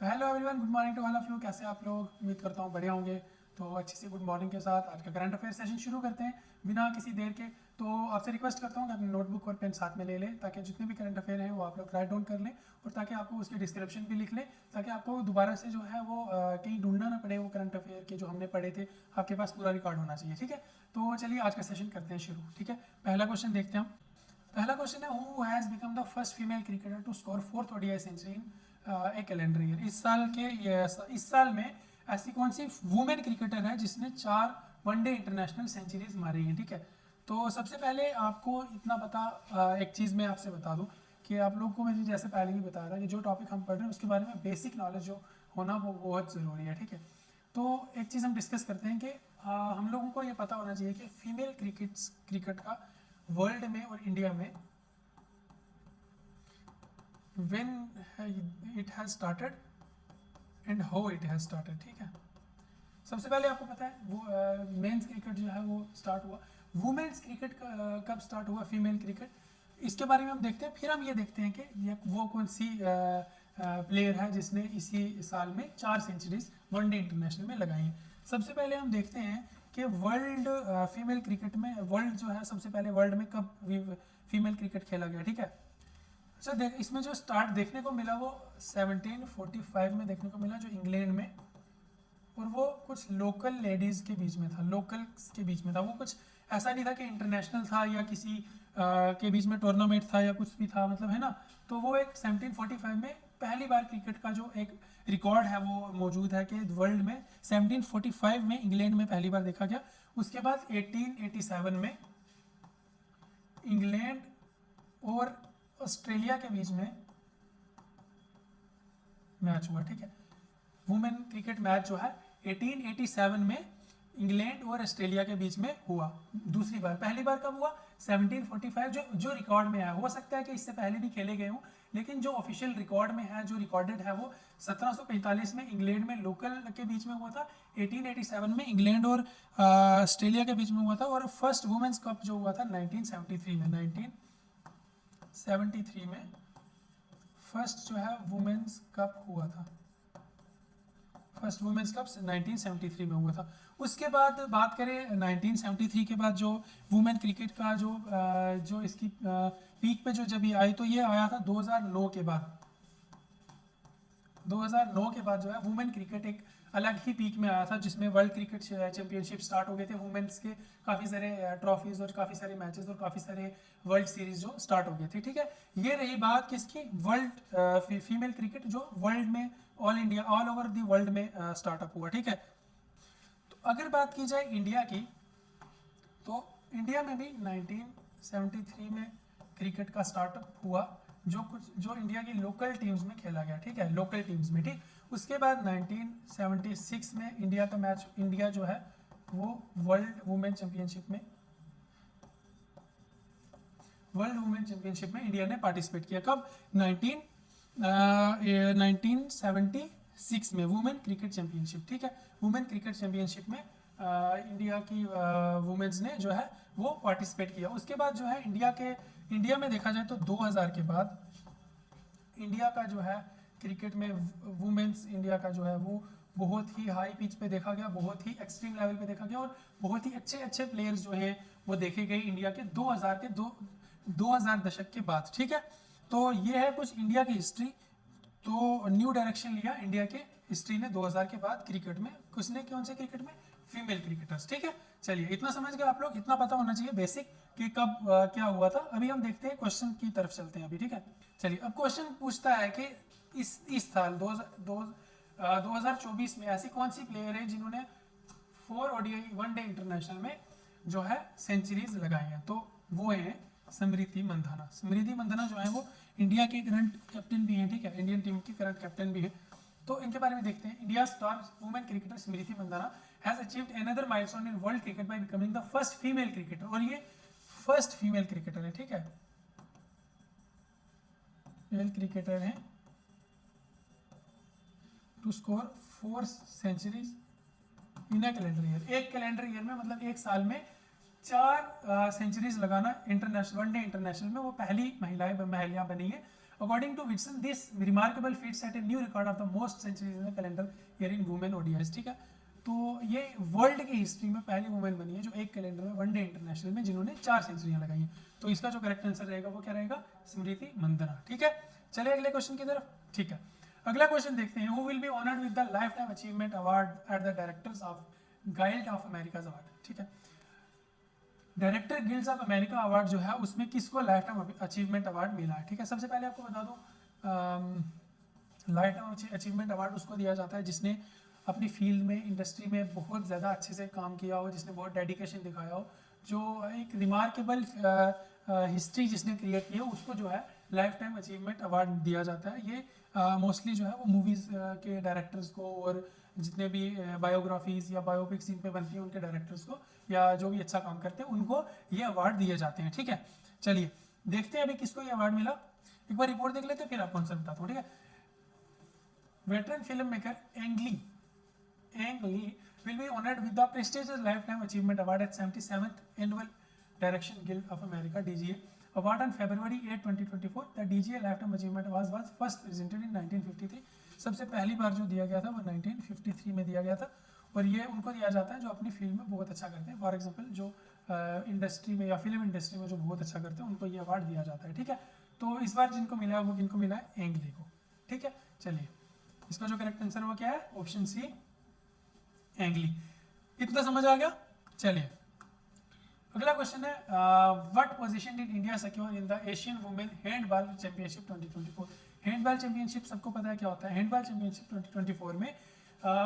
Hello everyone, good morning to all of you. कैसे आप लोग? उम्मीद करता हूँ बढ़िया होंगे। तो अच्छी सी गुड मॉर्निंग के साथ आज का करंट अफेयर सेशन शुरू करते हैं बिना किसी देर के। तो आपसे रिक्वेस्ट करता हूँ कि अपनी नोटबुक और पेन साथ में ले लें ताकि जितने भी करंट अफेयर हैं वो आप लोग राइट डाउन कर लें और ताकि आपको उसकी डिस्क्रिप्शन भी लिख लें ताकि आपको दोबारा से जो है वो कहीं ढूंढना ना पड़े। वो करंट अफेयर के जो हमने पढ़े थे आपके पास पूरा रिकॉर्ड होना चाहिए। ठीक है, तो चलिए आज का सेशन करते हैं शुरू। ठीक है, पहला क्वेश्चन देखते हैं हम। पहला क्वेश्चन है, who has become the first female cricketer to score fourth ODI century in a calendar year. इस साल में ऐसी कौन सी वुमेन क्रिकेटर है जिसने 4 वनडे इंटरनेशनल सेंचुरीज मारी हैं। ठीक है, तो सबसे पहले आपको इतना पता, एक चीज़ मैं आपसे बता दूं कि आप लोग को मैंने जैसे पहले भी बताया था कि जो टॉपिक हम पढ़ रहे हैं उसके बारे में बेसिक नॉलेज जो होना वो बहुत ज़रूरी है। ठीक है, तो एक चीज़ हम डिस्कस करते हैं कि हम लोगों को ये पता होना चाहिए कि फीमेल क्रिकेट का वर्ल्ड में और इंडिया में when it has started and how it has started। ठीक है, सबसे पहले आपको पता है वो मेंस क्रिकेट जो है वो स्टार्ट हुआ। वुमेन्स क्रिकेट कब स्टार्ट हुआ, फीमेल क्रिकेट, इसके बारे में हम देखते हैं। फिर हम ये देखते हैं कि ये वो कौन सी प्लेयर है जिसने इसी साल में 4 सेंचुरीज वनडे इंटरनेशनल में लगाई हैं। सबसे पहले हम देखते हैं कि वर्ल्ड फीमेल क्रिकेट में, वर्ल्ड जो है सबसे पहले वर्ल्ड में कब फीमेल क्रिकेट खेला गया। ठीक है, अच्छा देख, इसमें जो स्टार्ट देखने को मिला वो 1745 में देखने को मिला, जो इंग्लैंड में, और वो कुछ लोकल लेडीज़ के बीच में था, लोकल्स के बीच में था। वो कुछ ऐसा नहीं था कि इंटरनेशनल था या किसी के बीच में टूर्नामेंट था या कुछ भी था, मतलब है ना। तो वो एक 1745 में पहली बार क्रिकेट का जो एक रिकॉर्ड है वो मौजूद है कि वर्ल्ड में 1745 में इंग्लैंड में पहली बार देखा गया। उसके बाद 1887 में इंग्लैंड और ऑस्ट्रेलिया के बीच में मैच हुआ। ठीक है, वुमेन क्रिकेट मैच जो है 1887 में इंग्लैंड और ऑस्ट्रेलिया के बीच में हुआ दूसरी बार। पहली बार कब हुआ? 1745, जो रिकॉर्ड में है। हो सकता है कि इससे पहले भी खेले गए हों, लेकिन जो ऑफिशियल रिकॉर्ड में है, जो रिकॉर्डेड है, वो 1745 में इंग्लैंड में लोकल के बीच में हुआ था। 1887 में इंग्लैंड और ऑस्ट्रेलिया के बीच में हुआ था। और फर्स्ट वुमेन्स कप जो हुआ था 1973 में, 1973 में फर्स्ट जो है वुमेन्स कप हुआ था। फर्स्ट वुमेन्स कप 1973 में हुआ था। उसके बाद बात करें 1973 के बाद जो वुमेन क्रिकेट का जो इसकी पीक पे जो जब ये आई, तो ये आया था 2009 के बाद। 2009 के बाद जो है वुमेन क्रिकेट एक अलग ही पीक में आया था, जिसमें वर्ल्ड क्रिकेट चैंपियनशिप स्टार्ट हो गए थे। वुमेन्स के काफ़ी सारे ट्रॉफीज और काफ़ी सारे मैचेस और काफ़ी सारे वर्ल्ड सीरीज जो स्टार्ट हो गए थे। ठीक है, ये रही बात किसकी, वर्ल्ड फीमेल क्रिकेट जो वर्ल्ड में, all India, all over the world में स्टार्टअप हुआ। ठीक है, तो अगर बात की जाए इंडिया की, तो इंडिया में भी 1973 में क्रिकेट का स्टार्टअप हुआ, जो इंडिया की लोकल टीम्स में खेला गया। ठीक है, लोकल टीम्स में। ठीक, उसके बाद 1976 में इंडिया जो है वो वर्ल्ड वुमेन चैंपियनशिप में इंडिया ने पार्टिसिपेट किया। कब? 1976 में वुमेन क्रिकेट चैंपियनशिप। ठीक है, वुमेन क्रिकेट चैंपियनशिप में इंडिया की वुमेन्स ने जो है वो पार्टिसिपेट किया। उसके बाद जो है इंडिया में देखा जाए तो 2000 के बाद इंडिया का जो है क्रिकेट में वुमेन्स, इंडिया का जो है वो बहुत ही हाई पिच पे देखा गया, बहुत ही एक्सट्रीम लेवल पे देखा गया, और बहुत ही अच्छे अच्छे प्लेयर्स जो हैं वो देखे गए इंडिया के 2000 दशक के बाद। ठीक है, तो ये है कुछ इंडिया की हिस्ट्री। तो न्यू डायरेक्शन लिया इंडिया के हिस्ट्री ने 2000 के बाद क्रिकेट में। किसने? कौन से क्रिकेट में? Female cricketers. ठीक है, चलिए इतना समझ गए आप लोग, इतना पता होना चाहिए बेसिक कि कब क्या हुआ था। अभी हम देखते हैं, क्वेश्चन की तरफ चलते हैं अभी। ठीक है, चलिए अब क्वेश्चन पूछता है कि इस साल 2024 में ऐसी कौन सी प्लेयर है जिन्होंने 4 ओडीआई वनडे इंटरनेशनल में जो है सेंचुरीज लगाई हैं। तो वो है स्मृति मंधाना। स्मृति मंधाना जो है वो इंडिया के करंट कैप्टन भी हैं। ठीक है, इंडियन टीम की करंट कैप्टन भी है। तो इनके बारे में देखते हैं। India star women cricketer Smriti Mandhana has achieved another milestone in world cricket by becoming the first female cricketer, और ये फर्स्ट फीमेल क्रिकेटर है। ठीक है, फीमेल क्रिकेटर है to score 4 centuries in a calendar year. एक कैलेंडर ईयर में, मतलब एक साल में 4 सेंचुरीज लगाना इंटरनेशनल वनडे इंटरनेशनल में, वो पहली महिला बनी है। अकॉर्डिंग टू विटसन this remarkable feat set a new record of the most centuries in the calendar year in women ODIs, ठीक है। तो ये वर्ल्ड की हिस्ट्री में पहली वुमेन बनी है जो एक कैलेंडर में वनडे इंटरनेशनल में जिन्होंने 4 सेंचुरियां लगाई हैं। तो इसका जो करेक्ट आंसर रहेगा वो क्या रहेगा, स्मृति मंदाना, ठीक है। चलिए अगले क्वेश्चन की तरफ, ठीक है। अगला क्वेश्चन देखते हैं, who will be honoured with the life time achievement award at the directors of guild of America's award, ठीक है। Director guilds of America award जो है उसमें किसको लाइफ टाइम अचीवमेंट अवार्ड मिला है, ठीक है। सबसे पहले आपको बता दूं, लाइफ टाइम अचीवमेंट अवार्ड उसको दिया जाता है जिसने अपनी फील्ड में, इंडस्ट्री में बहुत ज़्यादा अच्छे से काम किया हो, जिसने बहुत डेडिकेशन दिखाया हो, जो एक रिमार्केबल हिस्ट्री जिसने क्रिएट की हो, उसको जो है लाइफ टाइम अचीवमेंट अवार्ड दिया जाता है। ये मोस्टली जो है वो मूवीज़ के डायरेक्टर्स को और जितने भी बायोग्राफीज या बायोपिक्स इन पे बनती हैं उनके डायरेक्टर्स को या जो भी अच्छा काम करते हैं उनको ये अवार्ड दिए जाते हैं, ठीक है। चलिए देखते हैं अभी किसको ये अवार्ड मिला, एक बार रिपोर्ट देख लेते हैं फिर आपको आंसर बताता हूँ, ठीक है। Veteran film maker Ang Lee will be honored with the prestigious Lifetime Achievement Award at 77th Annual Direction Guild of America (DGA) Award on February 8, 2024. The DGA Lifetime Achievement Award was first presented in 1953. सबसे पहली बार जो दिया गया था वो 1953 में दिया गया था और ये उनको दिया जाता है जो अपनी फील्ड में बहुत अच्छा करते हैं। फॉर एग्जांपल जो इंडस्ट्री में या फिल्म इंडस्ट्री में जो बहुत अच्छा करते हैं उनको ये अवार्ड दिया जाता है, ठीक है। तो इस बार जिनको मिला है वो किनको मिला है, एंग ली को, ठीक है। चलिए इसका जो करेक्ट आंसर वो क्या है, ऑप्शन सी एंग ली। इतना समझ आ गया। चलिए अगला क्वेश्चन है, what position did India secure in the Asian women handball championship 2024। Handball championship सबको पता है क्या होता है। हैंडबॉल चैंपियनशिप 2024 में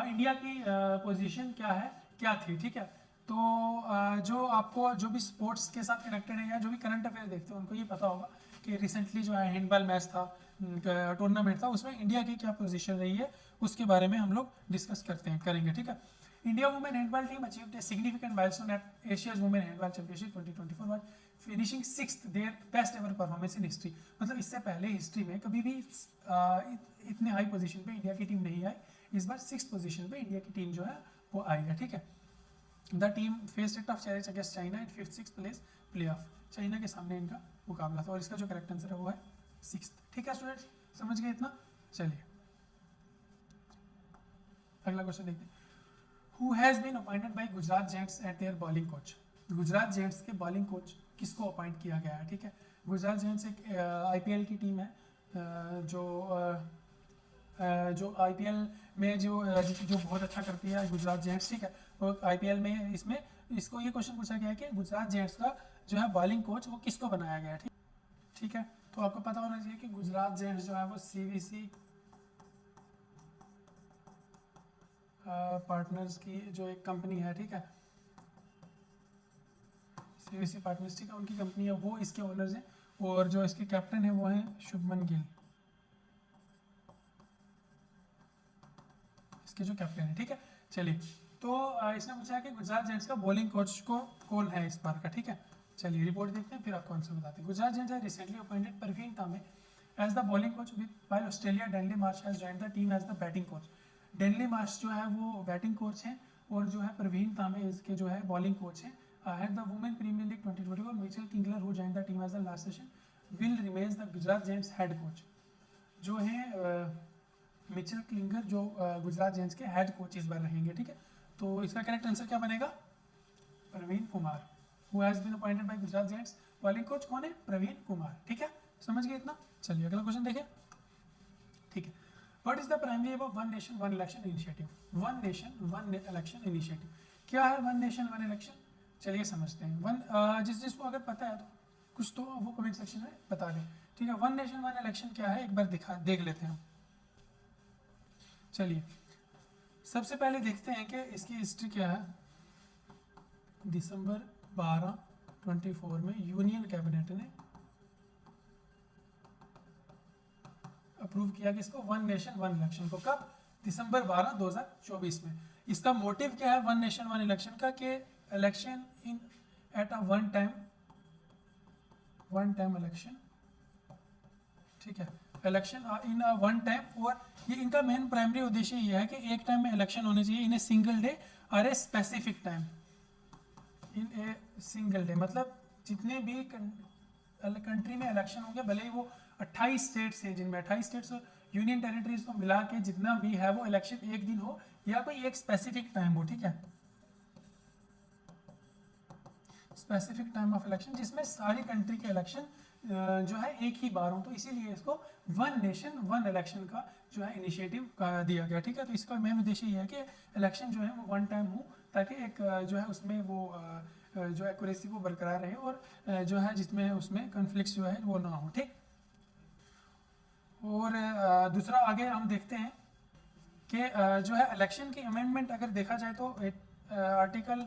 इंडिया की पोजीशन क्या है, क्या थी, ठीक है। तो जो आपको जो भी स्पोर्ट्स के साथ कनेक्टेड है या जो भी करंट अफेयर देखते हैं उनको ये पता होगा कि रिसेंटली जो है हैंडबॉल मैच था, टूर्नामेंट था, उसमें इंडिया की क्या पोजीशन रही है उसके बारे में हम लोग डिस्कस करेंगे, ठीक है। India women handball team achieved a significant milestone at Asia's Women Handball Championship 2024 by finishing 6th, their best ever performance in history। मतलब इससे पहले हिस्ट्री में कभी भी इतने हाई पोजीशन पे इंडिया की टीम नहीं आई, इस बार 6th पोजीशन पे इंडिया की टीम जो है वो आई है, ठीक है। The team faced it of challenge against China in 5th-6th place playoff. China के सामने इनका मुकाबला था और इसका जो करेक्ट आंसर है वो है 6th, ठीक है स्टूडेंट्स, समझ गए इतना। चलिए अगला क्वेश्चन देखते हैं, Who has been appointed by Gujarat Giants at their bowling coach। Gujarat Giants के बॉलिंग कोच किसको अपॉइंट किया गया है, ठीक है। गुजरात जेंट्स एक आईपीएल की टीम है जो आईपीएल में जो बहुत अच्छा करती है गुजरात जेंट्स, ठीक है। और आईपीएल में इसमें इसको ये क्वेश्चन पूछा गया है कि गुजरात जेंट्स का जो है बॉलिंग कोच वो किसको बनाया गया है, ठीक है। तो आपको पता होना चाहिए कि गुजरात जेंट्स जो है वो सीवीसी पार्टनर्स की जो एक कंपनी है, ठीक है, सीवीसी पार्टनर्स, ठीक है, उनकी कंपनी है, वो इसके ओनर्स हैं और जो इसके कैप्टन है वो हैं शुभमन गिल, इसके जो कैप्टन है, ठीक है। चलिए तो इसने पूछा है कि गुजरात जेंट्स का बॉलिंग कोच को कौन है इस बार का, ठीक है। चलिए रिपोर्ट देखते हैं फिर आपको आंसर बताते हैं। Gujarat Giants recently appointed Praveen Tambe as the bowling coach with while Australia Denly Marsh has joined the team as the batting coach. Denly Marsh जो है वो बैटिंग कोच हैं और जो है परवीन तामे इसके जो है बॉलिंग कोच हैं। Ahead the women premier league 2024 Mitchell Klinger who joined the team as the last season will remains the Gujarat Giants head coach. जो हैं मिचेल क्लिंगर जो गुजरात जेंट्स के हेड कोच इस बार रहेंगे, ठीक है। तो इसका करेक्ट आंसर क्या बनेगा, Praveen Kumar, who has been appointed by Gujarat Giants. Bowling coach कौन है, प्रवीण कुमार, ठीक है, समझ गए इतना। चलिए अगला क्वेश्चन देखिए, ठीक है। What is the primary aim of One Nation One Election Initiative? One Nation One Election Initiative क्या है One Nation One Election? चलिए समझते हैं। जिसको अगर पता है तो कुछ तो वो कमेंट सेक्शन में बता दें, ठीक है। One Nation One Election क्या है एक बार देख लेते हैं हम। चलिए सबसे पहले देखते हैं कि इसकी हिस्ट्री क्या है। दिसंबर 12, 24 में यूनियन कैबिनेट ने अप्रूव किया कि इसको वन नेशन वन इलेक्शन को, कब, दिसंबर 12, 2024 में। इसका मोटिव क्या है वन नेशन वन इलेक्शन का, कि election in at a one time election, ठीक है, election in a one time. और ये इनका मेन प्राइमरी उद्देश्य ये है कि एक टाइम में इलेक्शन होने चाहिए इन ए सिंगल डे और a specific time in a single day. मतलब जितने भी कंट्री में इलेक्शन होंगे भले ही वो 28 स्टेट्स हैं, जिनमें 28 स्टेट्स यूनियन टेरिटरीज को मिला के जितना भी है वो इलेक्शन एक दिन हो या कोई एक स्पेसिफिक टाइम हो, ठीक है, स्पेसिफिक टाइम ऑफ इलेक्शन जिसमें सारी कंट्री के इलेक्शन जो है एक ही बार हो, तो इसीलिए इसको वन नेशन वन इलेक्शन का जो है इनिशिएटिव दिया गया, ठीक है। तो इसका मेन उद्देश्य ये है कि इलेक्शन जो है वो वन टाइम हो, ताकि एक जो है उसमें वो जो एक्यूरेसी वो बरकरार रहे और जो है जिसमें उसमें कॉन्फ्लिक्ट जो है वो ना हो, ठीक। और दूसरा आगे हम देखते हैं कि जो है इलेक्शन की अमेंडमेंट अगर देखा जाए तो आर्टिकल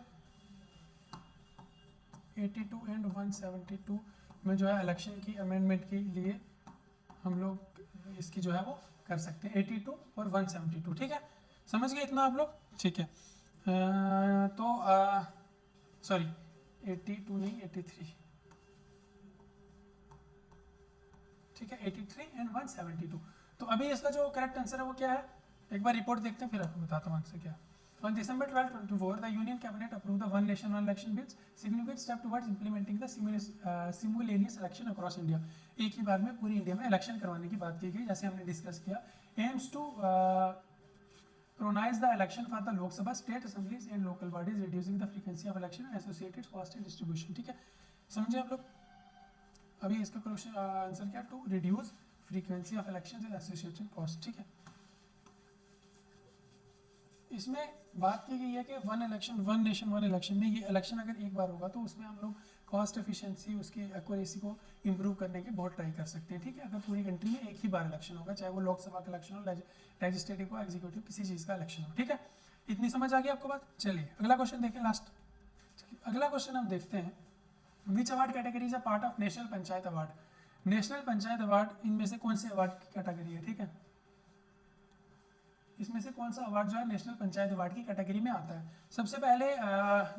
82 एंड 172 में जो है इलेक्शन की अमेंडमेंट के लिए हम लोग इसकी जो है वो कर सकते हैं 82 और 172, ठीक है। समझ गए इतना आप लोग, ठीक है। तो सॉरी 82 नहीं 83, ठीक है, 83 एंड 172। तो अभी इसका जो करेक्ट आंसर है वो क्या है, एक बार रिपोर्ट देखते हैं फिर आपको बताता हूँ आंसर क्या है। On December 12, 2024, the Union Cabinet approved the One Nation One Election bills, significant step towards implementing the simultaneous election across India. एक ही बार में पूरी इंडिया में इलेक्शन करवाने की बात की गई, जैसे हमने डिस्कस किया। Aims to synchronize the election for the Lok Sabha, state assemblies and local bodies, reducing the frequency of election and associated cost and distribution, ठीक है। समझे आप लोग? अभी इसका क्वेश्चन आंसर क्या, to reduce frequency of election and associated cost, ठीक है। इसमें बात की गई है कि one election one nation one election में ये इलेक्शन अगर एक बार होगा तो उसमें हम लोग कॉस्ट एफिशिएंसी उसकी एक्यूरेसी को इंप्रूव करने की बहुत ट्राई कर सकते हैं, ठीक है। अगर पूरी कंट्री में एक ही बार इलेक्शन होगा, चाहे वो लोकसभा का इलेक्शन हो, लेजिस्लेटिव हो, एग्जीक्यूटिव, किसी चीज़ का इलेक्शन हो, ठीक है। इतनी समझ आ गई आपको बात। चलिए अगला क्वेश्चन देखें लास्ट। चलिए अगला क्वेश्चन हम देखते हैं, which award category is a part of national panchayat award. National panchayat award इनमें से कौन से अवार्ड की कैटेगरी है, ठीक है। इसमें से कौन सा अवार्ड जो है नेशनल पंचायत अवार्ड की कैटेगरी में आता है। सबसे पहले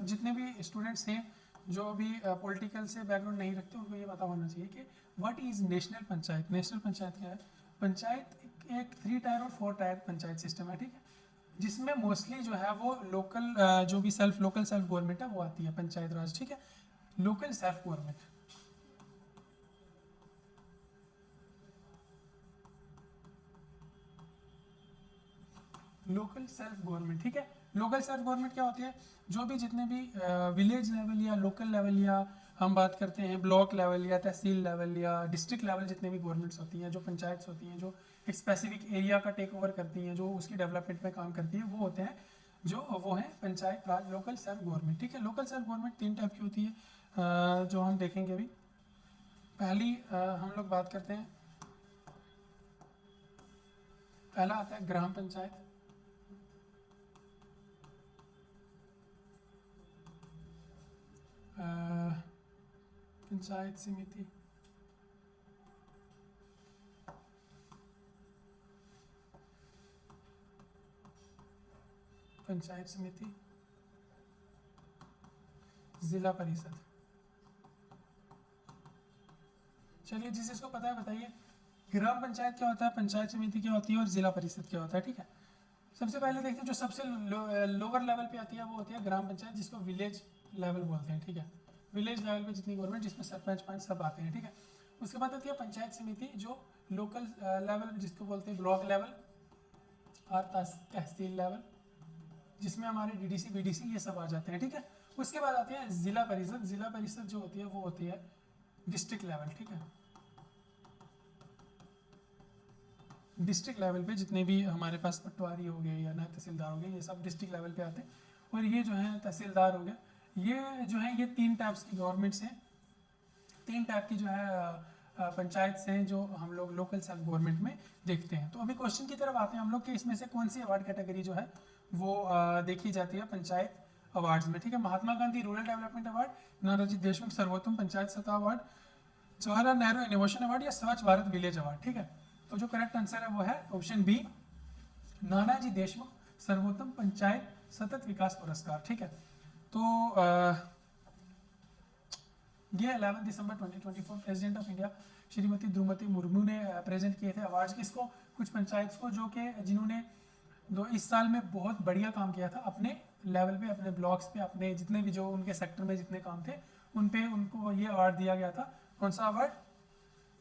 जितने भी स्टूडेंट्स हैं जो भी पॉलिटिकल से बैकग्राउंड नहीं रखते उनको ये पता होना चाहिए कि what is national panchayat. National panchayat क्या है, पंचायत एक 3 टायर और 4 टायर पंचायत सिस्टम है, ठीक है, जिसमें मोस्टली जो है वो लोकल जो भी लोकल सेल्फ गवर्नमेंट है वो आती है, पंचायत राज, ठीक है, local self government. Local self government, ठीक है। लोकल सेल्फ गवर्नमेंट क्या होती है, जो भी जितने भी विलेज लेवल या लोकल लेवल या हम बात करते हैं ब्लॉक लेवल या तहसील लेवल या डिस्ट्रिक्ट लेवल, जितने भी गवर्नमेंट्स होती हैं, जो पंचायत्स होती हैं, जो एक स्पेसिफिक एरिया का टेक ओवर करती हैं, जो उसकी डेवलपमेंट में काम करती हैं, वो होते हैं जो वो हैं पंचायत राज लोकल सेल्फ गवर्नमेंट, ठीक है। लोकल सेल्फ गवर्नमेंट 3 टाइप की होती है जो हम देखेंगे अभी। पहली हम लोग बात करते हैं, पहला आता है ग्राम पंचायत, पंचायत समिति, पंचायत समिति, जिला परिषद। चलिए जिस जिसको पता है बताइए ग्राम पंचायत क्या होता है, पंचायत समिति क्या होती है और जिला परिषद क्या होता है, ठीक है। सबसे पहले देखते हैं जो सबसे लोअर लेवल पे आती है वो होती है ग्राम पंचायत, जिसको विलेज लेवल बोलते हैं, ठीक है। विलेज लेवल पे जितनी गवर्नमेंट जिसमें सरपंच पंच सब आते हैं, ठीक है। उसके बाद आती है पंचायत समिति, जो लोकल लेवल जिसको बोलते हैं ब्लॉक लेवल और तहसील लेवल, जिसमें हमारे डीडीसी बीडीसी ये सब आ जाते हैं, ठीक है। उसके बाद आती है जिला परिषद। जिला परिषद जो होती है वो होती है डिस्ट्रिक्ट लेवल, ठीक है। डिस्ट्रिक्ट लेवल पे जितने भी हमारे पास पटवारी हो गए या नायब तहसीलदार हो गए, ये सब डिस्ट्रिक्ट लेवल पे आते हैं। और ये जो है तहसीलदार हो गया, ये जो है ये 3 टाइप्स की गवर्नमेंट्स हैं, 3 टाइप की जो है पंचायत हैं जो हम लोग लोकल सेल्फ गवर्नमेंट में देखते हैं। तो अभी क्वेश्चन की तरफ आते हैं हम लोग कि इसमें से कौन सी अवार्ड कैटेगरी जो है वो देखी जाती है पंचायत अवार्ड्स में, ठीक है। Mahatma Gandhi rural development award, Nanaji Deshmukh सर्वोत्तम पंचायत सत्ता award, Jawaharlal Nehru innovation award या स्वच्छ भारत विलेज अवार्ड, ठीक है। तो जो करेक्ट आंसर है वो है ऑप्शन बी, नानाजी देशमुख सर्वोत्तम पंचायत सतत विकास पुरस्कार, ठीक है। तो ये 11 दिसंबर 2024 president of India Shrimati Droupadi Murmu ने प्रेजेंट किए थे अवार्ड्स किसको, कुछ पंचायत को जो कि जिन्होंने इस साल में बहुत बढ़िया काम किया था अपने लेवल पे, अपने ब्लॉक्स पे, अपने जितने भी जो उनके सेक्टर में जितने काम थे उन पे उनको ये अवार्ड दिया गया था। कौन सा अवार्ड,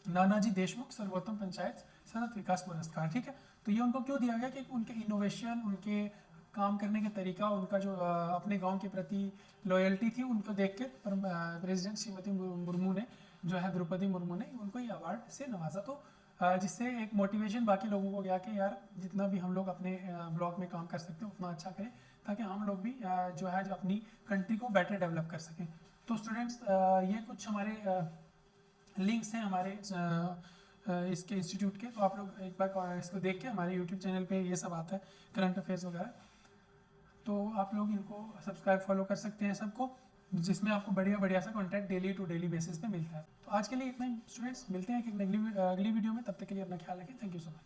नानाजी देशमुख सर्वोत्तम पंचायत सतत विकास पुरस्कार, ठीक है। तो ये उनको क्यों दिया गया कि उनके इनोवेशन, उनके काम करने का तरीका, उनका जो अपने गांव के प्रति लॉयल्टी थी, उनको देख के प्रेसिडेंट श्रीमती मुर्मू ने जो है, द्रौपदी मुर्मू ने उनको ये अवार्ड से नवाजा। तो जिससे एक मोटिवेशन बाकी लोगों को गया कि यार जितना भी हम लोग अपने ब्लॉक में काम कर सकते हैं उतना अच्छा करें, ताकि हम लोग भी जो है जो अपनी कंट्री को बेटर डेवलप कर सकें। तो स्टूडेंट्स ये कुछ हमारे लिंक्स हैं हमारे इसके इंस्टीट्यूट के, तो आप लोग एक बार इसको देख के, हमारे यूट्यूब चैनल पे ये सब आता है करंट अफेयर्स वगैरह, तो आप लोग इनको सब्सक्राइब फॉलो कर सकते हैं सबको, जिसमें आपको बढ़िया बढ़िया सा content daily to daily basis पे मिलता है। तो आज के लिए इतना ही स्टूडेंट्स, मिलते हैं एक अगली वीडियो में, तब तक के लिए अपना ख्याल रखें। Thank you so much.